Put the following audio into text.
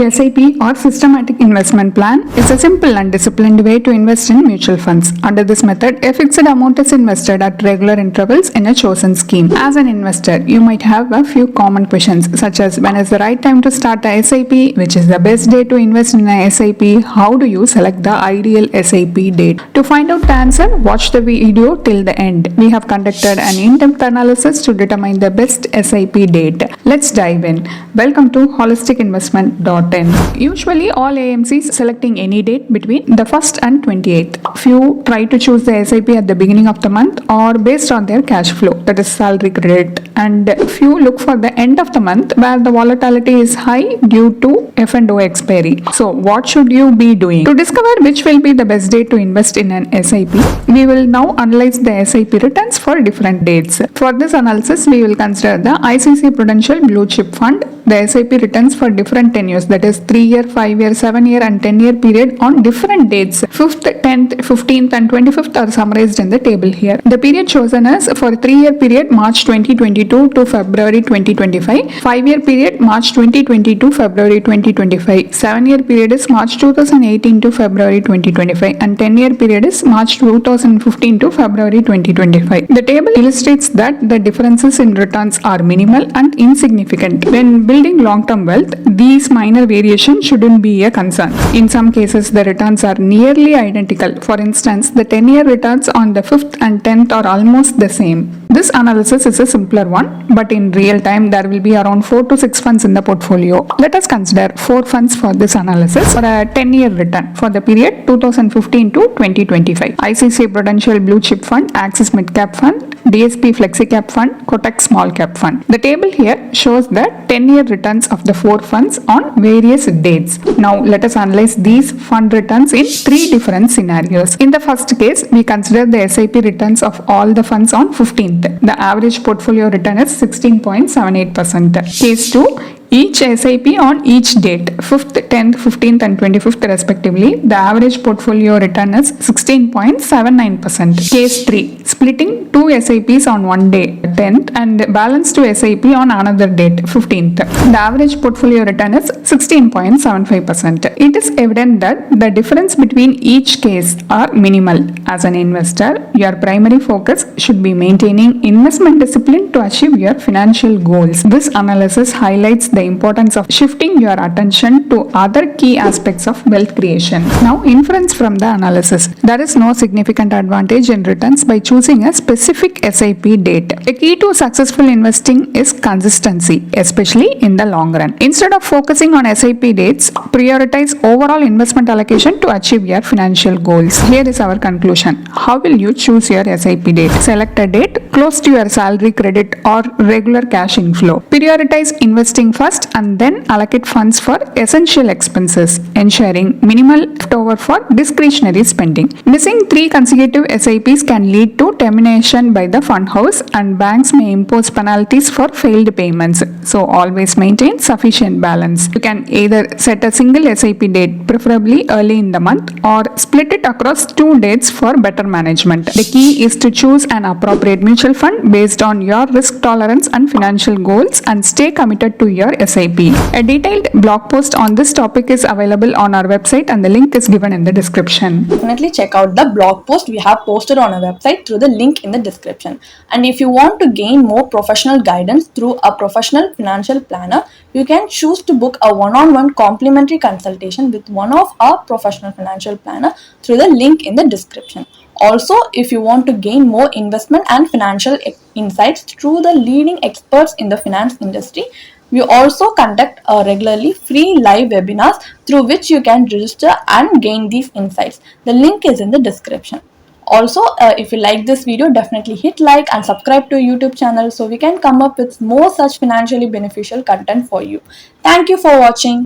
SIP or Systematic Investment Plan is a simple and disciplined way to invest in mutual funds. Under this method, a fixed amount is invested at regular intervals in a chosen scheme. As an investor, you might have a few common questions such as when is the right time to start a SIP, which is the best day to invest in a SIP, how do you select the ideal SIP date. To find out the answer, watch the video till the end. We have conducted an in-depth analysis to determine the best SIP date. Let's dive in. Welcome to holisticinvestment.in. Usually all AMCs selecting any date between the 1st and 28th. Few try to choose the SIP at the beginning of the month or based on their cash flow, that is salary credit, and few look for the end of the month where the volatility is high due to F&O expiry. So what should you be doing? To discover which will be the best day to invest in an SIP, we will now analyze the SIP returns for different dates. For this analysis, we will consider the ICICI Prudential Blue Chip Fund, the SIP returns for different tenures, that is 3-year, 5-year, 7-year and 10-year period on different dates. 5th, 10th, 15th and 25th are summarized in the table here. The period chosen is for 3-year period March 2022 to February 2025, 5-year period March 2022 February 2025, 7-year period is March 2018 to February 2025 and 10-year period is March 2015 to February 2025. The table illustrates that the differences in returns are minimal and insignificant. When building long-term wealth, these minor variations shouldn't be a concern. In some cases, the returns are nearly identical. For instance, the 10-year returns on the 5th and 10th are almost the same. This analysis is a simpler one, but in real time, there will be around 4 to 6 funds in the portfolio. Let us consider 4 funds for this analysis for a 10-year return for the period 2015 to 2025. ICICI Prudential Blue Chip Fund, Axis Mid Cap Fund, DSP Flexi Cap Fund, Kotak Small Cap Fund. The table here shows the 10-year returns of the 4 funds on various dates. Now let us analyze these fund returns in 3 different scenarios. In the first case, we consider the SIP returns of all the funds on 15th. The average portfolio return is 16.78%. Case 2, each SIP on each date, 5th, 10th, 15th and 25th respectively, the average portfolio return is 16.79%. Case 3, splitting 2 SIPs on one day, 10th, and balance 2 SIP on another date, 15th. The average portfolio return is 16.75%. It is evident that the difference between each case are minimal. As an investor, your primary focus should be maintaining investment discipline to achieve your financial goals. This analysis highlights the importance of shifting your attention to other key aspects of wealth creation. Now, inference from the analysis. There is no significant advantage in returns by choosing a specific SIP date. The key to successful investing is consistency, especially in the long run. Instead of focusing on SIP dates, prioritize overall investment allocation to achieve your financial goals. Here is our conclusion. How will you choose your SIP date? Select a date close to your salary credit or regular cash inflow. Prioritize investing first and then allocate funds for essential expenses, ensuring minimal leftover for discretionary spending. Missing 3 consecutive SIPs can lead to termination by the fund house and banks may impose penalties for failed payments. So always maintain sufficient balance. You can either set a single SIP date, preferably early in the month, or split it across 2 dates for better management. The key is to choose an appropriate mutual fund based on your risk tolerance and financial goals and stay committed to your SIP. A detailed blog post on this topic is available on our website and the link is given in the description. Definitely check out the blog post we have posted on our website through the link in the description. And if you want to gain more professional guidance through a professional financial planner, you can choose to book a one-on-one complimentary consultation with one of our professional financial planner through the link in the description. Also, if you want to gain more investment and financial insights through the leading experts in the finance industry, we also conduct regularly free live webinars through which you can register and gain these insights. The link is in the description. Also, if you like this video, definitely hit like and subscribe to our YouTube channel so we can come up with more such financially beneficial content for you. Thank you for watching.